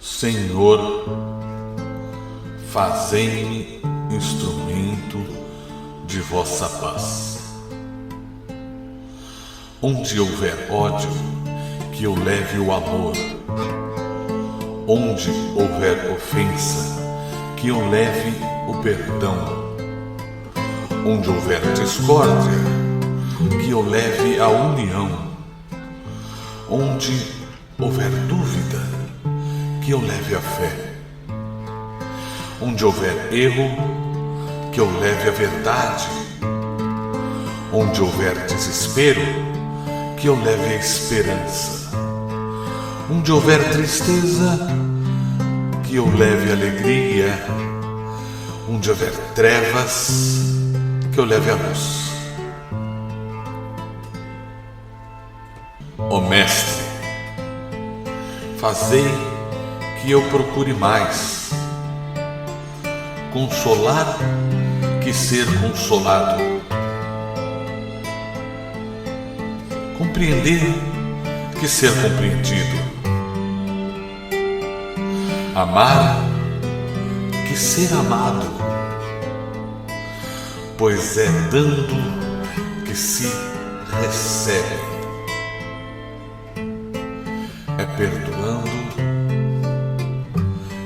Senhor, fazei-me instrumento de vossa paz. Onde houver ódio, que eu leve o amor. Onde houver ofensa, que eu leve o perdão. Onde houver discórdia, que eu leve a união. Onde houver dúvida, que eu leve a fé. Onde houver erro, que eu leve a verdade. Onde houver desespero, que eu leve a esperança. Onde houver tristeza, que eu leve a alegria. Onde houver trevas, que eu leve a luz. Ó Mestre, fazei que eu procure mais consolar que ser consolado, compreender que ser compreendido, amar que ser amado, pois é dando que se recebe, é perdoando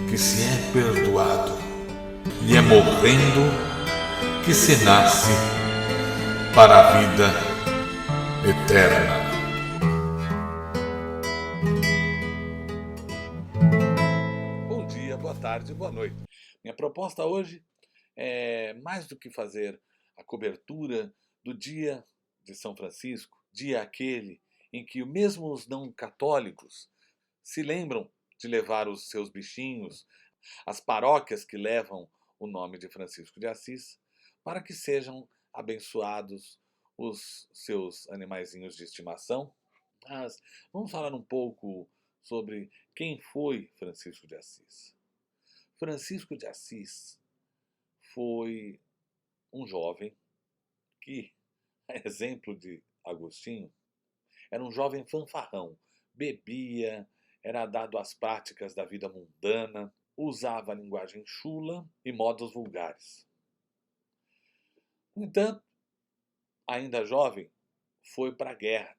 que se é perdoado, e é morrendo que se nasce para a vida eterna. Bom dia, boa tarde, boa noite. Minha proposta hoje é mais do que fazer a cobertura do dia de São Francisco, dia aquele em que mesmo os não católicos se lembram de levar os seus bichinhos, as paróquias que levam o nome de Francisco de Assis, para que sejam abençoados os seus animaizinhos de estimação. Mas vamos falar um pouco sobre quem foi Francisco de Assis. Francisco de Assis foi um jovem que, a exemplo de Agostinho, era um jovem fanfarrão, bebia, era dado às práticas da vida mundana, usava a linguagem chula e modos vulgares. No entanto, ainda jovem, foi para a guerra.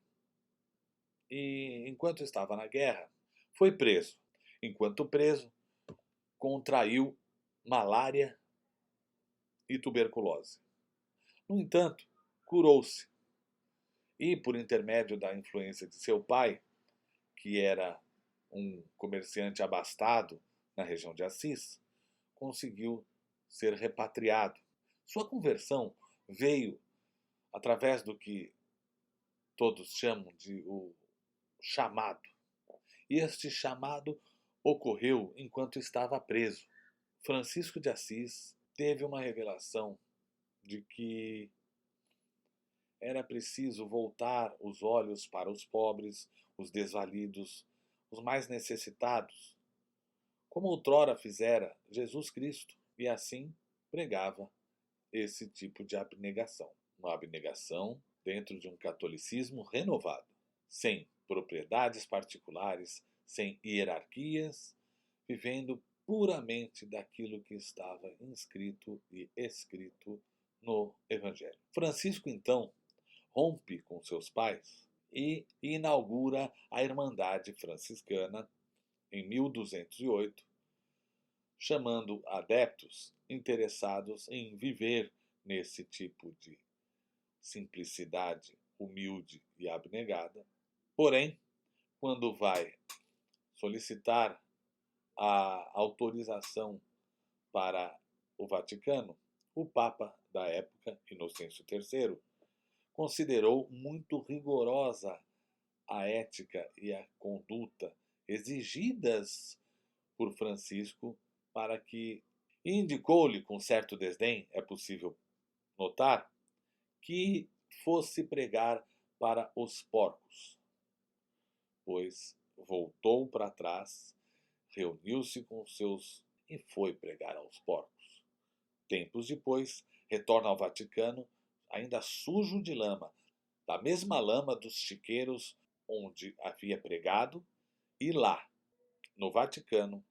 E, enquanto estava na guerra, foi preso. Enquanto preso, contraiu malária e tuberculose. No entanto, curou-se. E, por intermédio da influência de seu pai, que era um comerciante abastado na região de Assis, conseguiu ser repatriado. Sua conversão veio através do que todos chamam de o chamado. E este chamado ocorreu enquanto estava preso. Francisco de Assis teve uma revelação de que era preciso voltar os olhos para os pobres, os desvalidos, os mais necessitados, como outrora fizera Jesus Cristo, e assim pregava esse tipo de abnegação. Uma abnegação dentro de um catolicismo renovado, sem propriedades particulares, sem hierarquias, vivendo puramente daquilo que estava inscrito e escrito no Evangelho. Francisco, então, rompe com seus pais e inaugura a Irmandade Franciscana em 1208, chamando adeptos interessados em viver nesse tipo de simplicidade humilde e abnegada. Porém, quando vai solicitar a autorização para o Vaticano, o Papa da época, Inocêncio III, considerou muito rigorosa a ética e a conduta exigidas por Francisco para que indicou-lhe com certo desdém, é possível notar, que fosse pregar para os porcos, pois voltou para trás, reuniu-se com seus e foi pregar aos porcos. Tempos depois, retorna ao Vaticano, ainda sujo de lama, da mesma lama dos chiqueiros onde havia pregado, e lá, no Vaticano,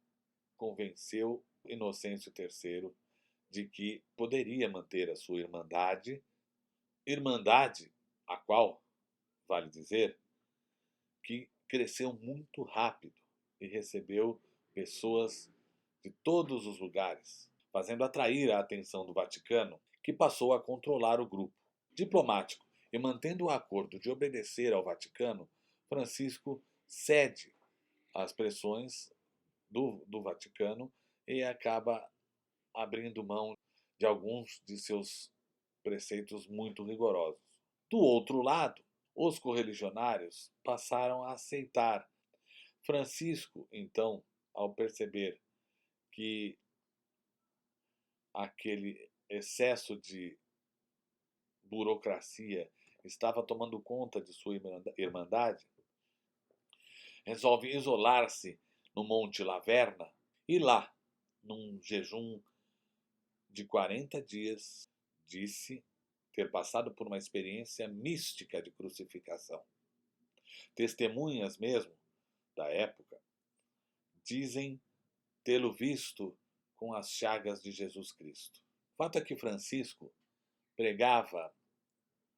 convenceu Inocêncio III de que poderia manter a sua irmandade, a qual, vale dizer, que cresceu muito rápido e recebeu pessoas de todos os lugares, fazendo atrair a atenção do Vaticano, que passou a controlar o grupo. Diplomático e mantendo o acordo de obedecer ao Vaticano, Francisco cede às pressões do Vaticano e acaba abrindo mão de alguns de seus preceitos muito rigorosos. Do outro lado, os correligionários passaram a aceitar. Francisco, então, ao perceber que aquele excesso de burocracia estava tomando conta de sua irmandade, resolve isolar-se no Monte Laverna e lá, num jejum de 40 dias, disse ter passado por uma experiência mística de crucificação. Testemunhas mesmo da época dizem tê-lo visto com as chagas de Jesus Cristo. O fato é que Francisco pregava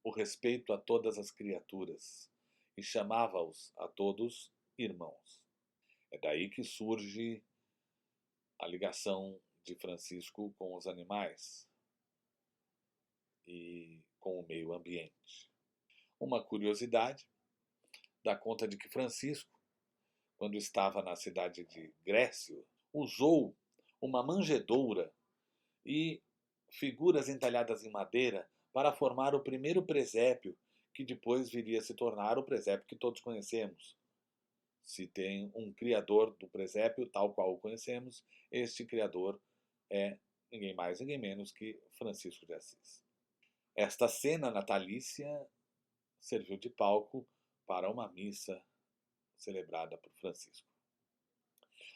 o respeito a todas as criaturas e chamava-os a todos irmãos. É daí que surge a ligação de Francisco com os animais e com o meio ambiente. Uma curiosidade dá conta de que Francisco, quando estava na cidade de Grécio, usou uma manjedoura e figuras entalhadas em madeira para formar o primeiro presépio que depois viria a se tornar o presépio que todos conhecemos. Se tem um criador do presépio tal qual o conhecemos, este criador é ninguém mais, ninguém menos que Francisco de Assis. Esta cena natalícia serviu de palco para uma missa celebrada por Francisco.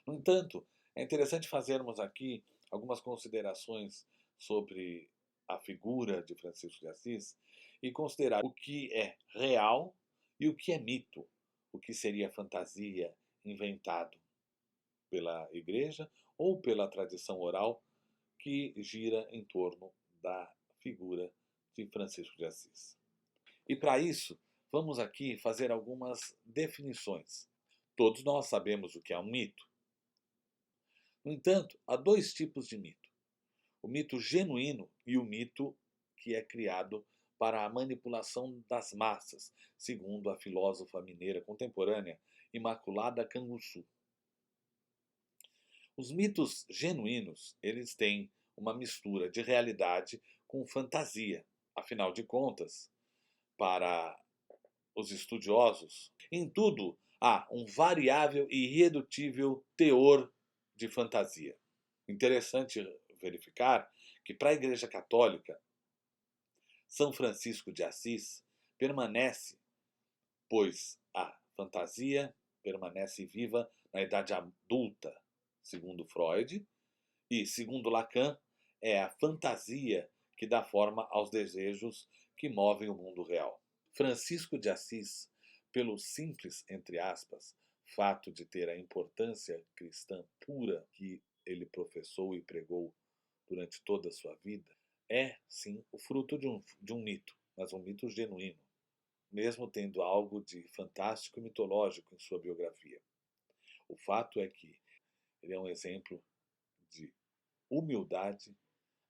No entanto, é interessante fazermos aqui algumas considerações sobre a figura de Francisco de Assis e considerar o que é real e o que é mito, o que seria fantasia inventado pela Igreja ou pela tradição oral que gira em torno da figura de Francisco de Assis. E para isso, vamos aqui fazer algumas definições. Todos nós sabemos o que é um mito. No entanto, há dois tipos de mito: o mito genuíno e o mito que é criado para a manipulação das massas, segundo a filósofa mineira contemporânea Imaculada Canguçu. Os mitos genuínos, eles têm uma mistura de realidade com fantasia. Afinal de contas, para os estudiosos, em tudo há um variável e irredutível teor de fantasia. Interessante verificar que para a Igreja Católica, São Francisco de Assis permanece, pois a fantasia permanece viva na idade adulta, segundo Freud, e, segundo Lacan, é a fantasia que dá forma aos desejos que movem o mundo real. Francisco de Assis, pelo simples, entre aspas, fato de ter a importância cristã pura que ele professou e pregou durante toda a sua vida, é, sim, o fruto de um mito, mas um mito genuíno, mesmo tendo algo de fantástico e mitológico em sua biografia. O fato é que ele é um exemplo de humildade,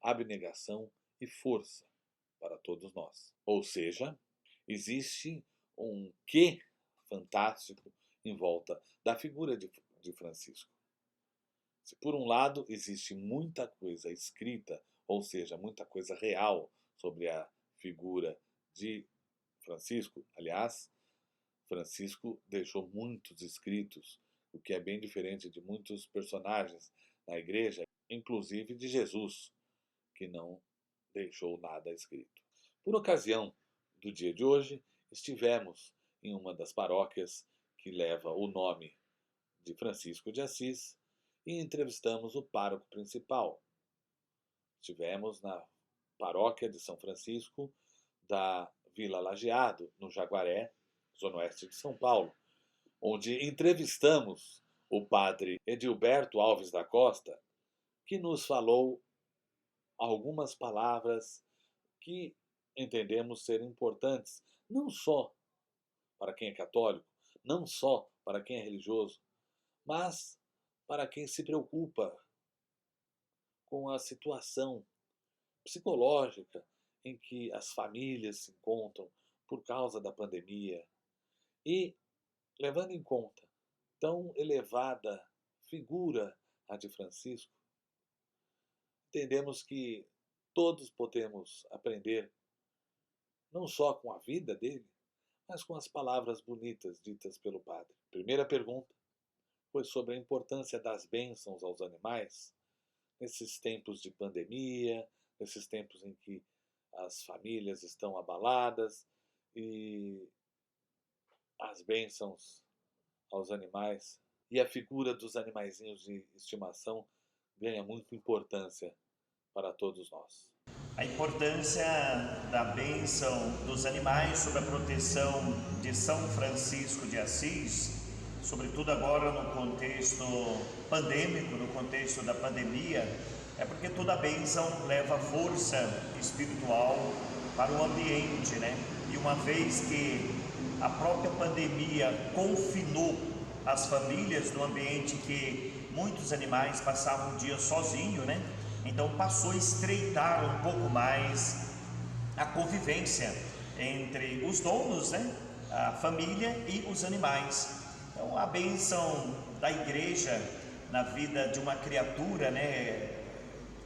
abnegação e força para todos nós. Ou seja, existe um quê fantástico em volta da figura de Francisco. Se por um lado existe muita coisa escrita, ou seja, muita coisa real sobre a figura de Francisco, aliás, Francisco deixou muitos escritos, o que é bem diferente de muitos personagens na igreja, inclusive de Jesus, que não deixou nada escrito. Por ocasião do dia de hoje, estivemos em uma das paróquias que leva o nome de Francisco de Assis e entrevistamos o pároco principal. Estivemos na paróquia de São Francisco da Vila Lajeado, no Jaguaré, zona oeste de São Paulo, onde entrevistamos o padre Edilberto Alves da Costa, que nos falou algumas palavras que entendemos ser importantes, não só para quem é católico, não só para quem é religioso, mas para quem se preocupa com a situação psicológica em que as famílias se encontram por causa da pandemia e, levando em conta tão elevada figura a de Francisco, entendemos que todos podemos aprender não só com a vida dele, mas com as palavras bonitas ditas pelo padre. Primeira pergunta foi sobre a importância das bênçãos aos animais nesses tempos de pandemia, nesses tempos em que as famílias estão abaladas e as bênçãos aos animais e a figura dos animaizinhos de estimação ganha muita importância para todos nós. A importância da bênção dos animais sob a proteção de São Francisco de Assis, sobretudo agora no contexto pandêmico, no contexto da pandemia, é porque toda bênção leva força espiritual para o ambiente, né? E uma vez que a própria pandemia confinou as famílias no ambiente que muitos animais passavam o dia sozinho, né? Então passou a estreitar um pouco mais a convivência entre os donos, né? A família e os animais. Então a bênção da igreja na vida de uma criatura, né?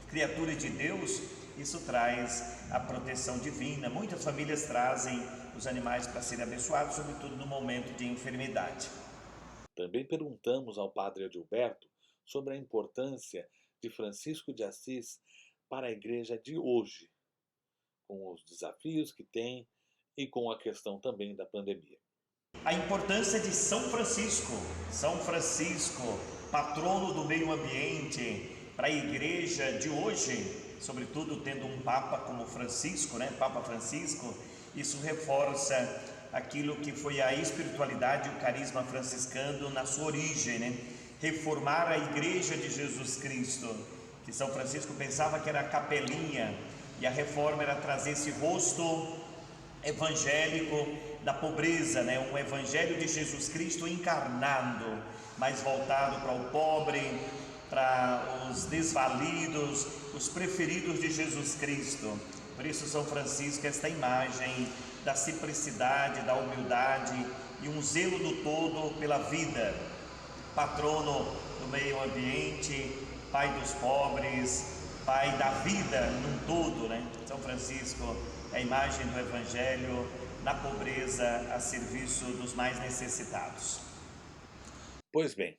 Criatura de Deus, isso traz a proteção divina. Muitas famílias trazem os animais para serem abençoados, sobretudo no momento de enfermidade. Também perguntamos ao padre Adilberto sobre a importância de Francisco de Assis para a igreja de hoje, com os desafios que tem e com a questão também da pandemia. A importância de São Francisco, patrono do meio ambiente, para a igreja de hoje, sobretudo tendo um Papa como Francisco, né? Papa Francisco, isso reforça aquilo que foi a espiritualidade e o carisma franciscano na sua origem, né? Reformar a igreja de Jesus Cristo, que São Francisco pensava que era a capelinha, e a reforma era trazer esse rosto evangélico da pobreza, né? Um evangelho de Jesus Cristo encarnado, mais voltado para o pobre, para os desvalidos, os preferidos de Jesus Cristo. Por isso São Francisco, esta imagem da simplicidade, da humildade e um zelo do todo pela vida, patrono do meio ambiente, pai dos pobres, pai da vida num todo, né? São Francisco é a imagem do evangelho na pobreza a serviço dos mais necessitados. Pois bem,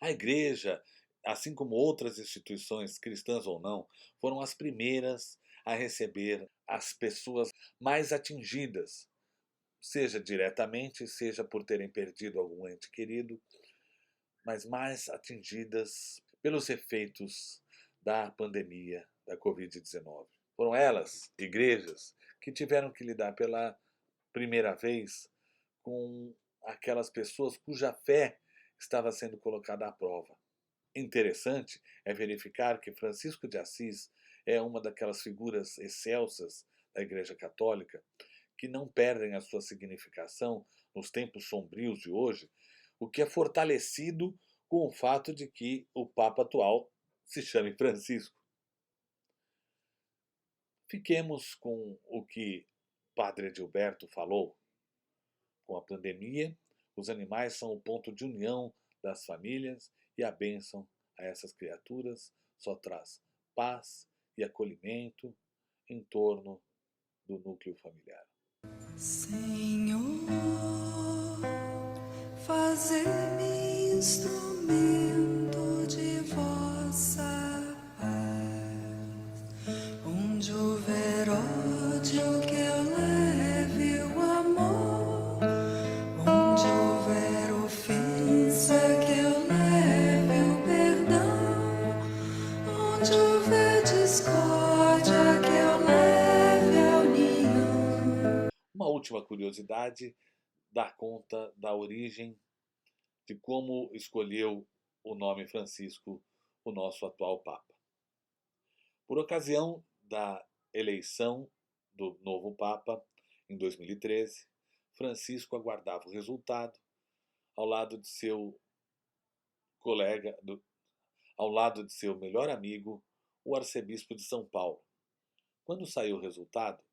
a igreja, assim como outras instituições, cristãs ou não, foram as primeiras a receber as pessoas mais atingidas, seja diretamente, seja por terem perdido algum ente querido, mas mais atingidas pelos efeitos da pandemia da Covid-19. Foram elas, igrejas, que tiveram que lidar pela primeira vez com aquelas pessoas cuja fé estava sendo colocada à prova. Interessante é verificar que Francisco de Assis é uma daquelas figuras excelsas da Igreja Católica que não perdem a sua significação nos tempos sombrios de hoje, o que é fortalecido com o fato de que o Papa atual se chame Francisco. Fiquemos com o que Padre Edilberto falou. Com a pandemia, os animais são o ponto de união das famílias e a bênção a essas criaturas só traz paz e acolhimento em torno do núcleo familiar. Senhor, fazer-me instrumento de vossa paz. Onde houver ódio, que eu leve o amor. Onde houver ofensa, que eu leve o perdão. Onde houver discórdia, que eu leve a união. Uma última curiosidade dá conta da origem de como escolheu o nome Francisco, o nosso atual Papa. Por ocasião da eleição do novo Papa, em 2013, Francisco aguardava o resultado ao lado de seu colega, ao lado de seu melhor amigo, o arcebispo de São Paulo. Quando saiu o resultado,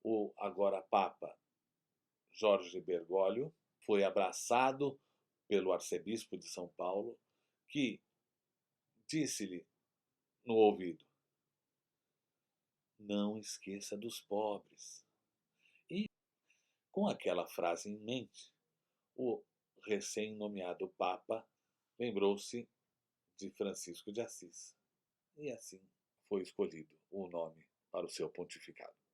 o agora Papa Jorge Bergoglio foi abraçado pelo arcebispo de São Paulo, que disse-lhe no ouvido: não esqueça dos pobres. E, com aquela frase em mente, o recém-nomeado Papa lembrou-se de Francisco de Assis. E assim foi escolhido o nome para o seu pontificado.